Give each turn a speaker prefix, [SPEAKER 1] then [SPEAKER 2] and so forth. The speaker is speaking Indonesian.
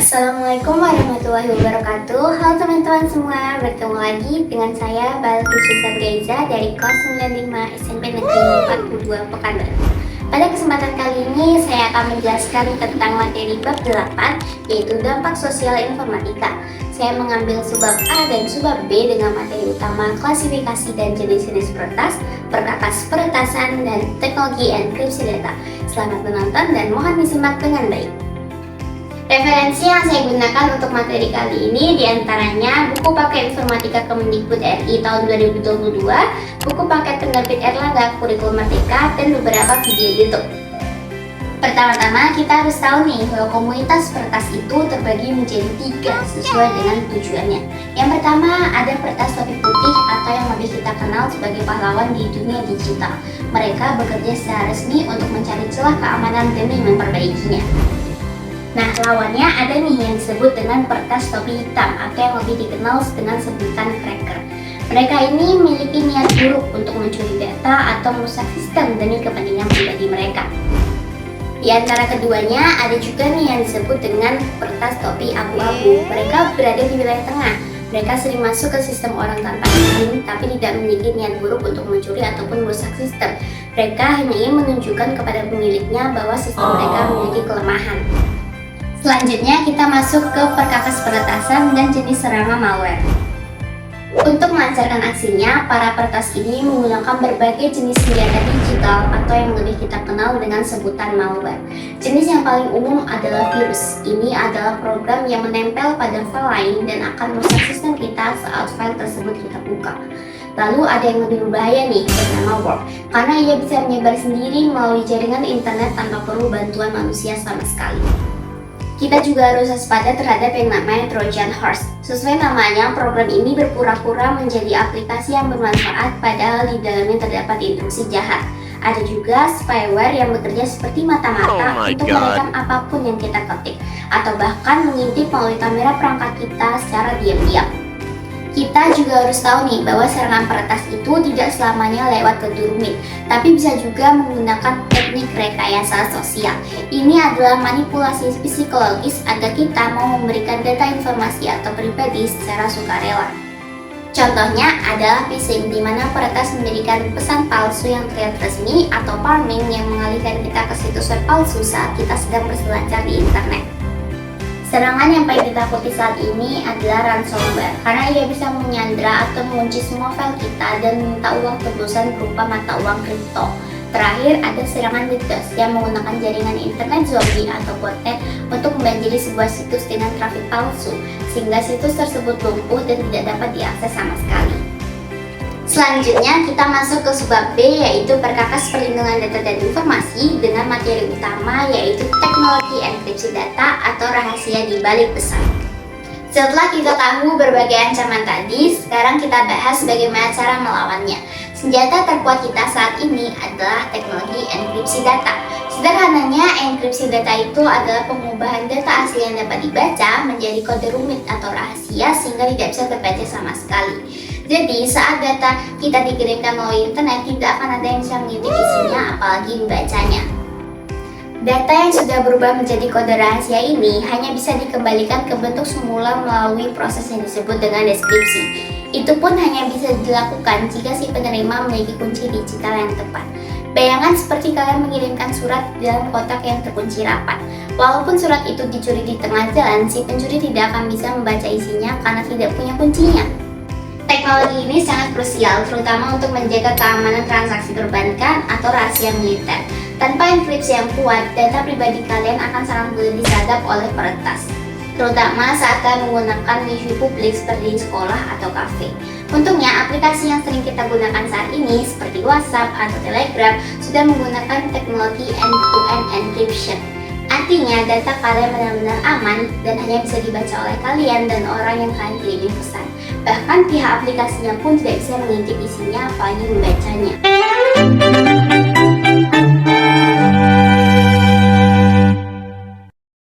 [SPEAKER 1] Assalamualaikum warahmatullahi wabarakatuh. Halo teman-teman semua, bertemu lagi dengan saya Balkis Reza dari kelas 95 SMP Negeri 42 Pekanbaru. Pada kesempatan kali ini saya akan menjelaskan tentang materi bab 8, yaitu dampak sosial informatika. Saya mengambil subbab A dan subbab B dengan materi utama klasifikasi dan jenis-jenis peretas, perkakas peretasan, dan teknologi enkripsi data. Selamat menonton dan mohon disimak dengan baik. Referensi yang saya gunakan untuk materi kali ini diantaranya buku paket informatika Kemendikbud RI tahun 2022, buku paket penerbit Erlangga Kurikulum Merdeka, dan beberapa video YouTube. Pertama-tama kita harus tahu nih bahwa komunitas peretas itu terbagi menjadi 3 sesuai dengan tujuannya. Yang pertama ada peretas topi putih atau yang lebih kita kenal sebagai pahlawan di dunia digital. Mereka bekerja secara resmi untuk mencari celah keamanan demi memperbaikinya. Nah, lawannya ada nih yang disebut dengan peretas topi hitam atau yang lebih dikenal dengan sebutan cracker. Mereka ini memiliki niat buruk untuk mencuri data atau merusak sistem demi kepentingan pribadi mereka. Di antara keduanya ada juga nih yang disebut dengan peretas topi abu-abu. Mereka berada di wilayah tengah. Mereka sering masuk ke sistem orang tanpa izin, tapi tidak memiliki niat buruk untuk mencuri ataupun merusak sistem. Mereka hanya ingin menunjukkan kepada pemiliknya bahwa sistem mereka memiliki kelemahan. Selanjutnya kita masuk ke perkakas peretasan dan jenis serangan malware. Untuk melancarkan aksinya, para peretas ini menggunakan berbagai jenis senjata digital atau yang lebih kita kenal dengan sebutan malware. Jenis yang paling umum adalah virus. Ini adalah program yang menempel pada file lain dan akan merusak sistem kita saat file tersebut kita buka. Lalu ada yang lebih berbahaya nih, bernama worm, karena ia bisa menyebar sendiri melalui jaringan internet tanpa perlu bantuan manusia sama sekali. Kita juga harus waspada terhadap yang namanya Trojan Horse. Sesuai namanya, program ini berpura-pura menjadi aplikasi yang bermanfaat padahal di dalamnya terdapat intrusi jahat. Ada juga spyware yang bekerja seperti mata-mata untuk merekam apapun yang kita ketik, atau bahkan mengintip melalui kamera perangkat kita secara diam-diam. Kita juga harus tahu nih bahwa serangan peretas itu tidak selamanya lewat kode rumit, tapi bisa juga menggunakan teknik rekayasa sosial. Ini adalah manipulasi psikologis agar kita mau memberikan data informasi atau pribadi secara sukarela. Contohnya adalah phishing, di mana peretas memberikan pesan palsu yang terlihat resmi, atau pharming yang mengalihkan kita ke situs web palsu saat kita sedang berselancar di internet. Serangan yang paling ditakuti saat ini adalah ransomware, karena ia bisa menyandra atau mengunci semua file kita dan meminta uang tebusan berupa mata uang kripto. Terakhir, ada serangan DDoS yang menggunakan jaringan internet zombie atau botnet untuk membanjiri sebuah situs dengan trafik palsu, sehingga situs tersebut lumpuh dan tidak dapat diakses sama sekali. Selanjutnya kita masuk ke subbab B, yaitu perkakas perlindungan data dan informasi dengan materi utama yaitu teknologi enkripsi data atau rahasia di balik pesan. Setelah kita tahu berbagai ancaman tadi, sekarang kita bahas bagaimana cara melawannya. Senjata terkuat kita saat ini adalah teknologi enkripsi data. Sederhananya, enkripsi data itu adalah pengubahan data asli yang dapat dibaca menjadi kode rumit atau rahasia sehingga tidak bisa terbaca sama sekali. Jadi, saat data kita dikirimkan melalui internet, tidak akan ada yang bisa mengintip isinya, apalagi membacanya. Data yang sudah berubah menjadi kode rahasia ini hanya bisa dikembalikan ke bentuk semula melalui proses yang disebut dengan deskripsi. Itu pun hanya bisa dilakukan jika si penerima memiliki kunci digital yang tepat. Bayangan seperti kalian mengirimkan surat dalam kotak yang terkunci rapat. Walaupun surat itu dicuri di tengah jalan, si pencuri tidak akan bisa membaca isinya karena tidak punya kuncinya. Teknologi ini sangat krusial, terutama untuk menjaga keamanan transaksi perbankan atau rahasia militer. Tanpa enkripsi yang kuat, data pribadi kalian akan sangat mudah disadap oleh peretas, terutama saat kalian menggunakan wifi publik seperti di sekolah atau kafe. Untungnya, aplikasi yang sering kita gunakan saat ini seperti WhatsApp atau Telegram sudah menggunakan teknologi end-to-end encryption. Artinya, data kalian benar-benar aman dan hanya bisa dibaca oleh kalian dan orang yang kalian kirim pesan. Bahkan pihak aplikasinya pun tidak bisa mengintip isinya apalagi membacanya.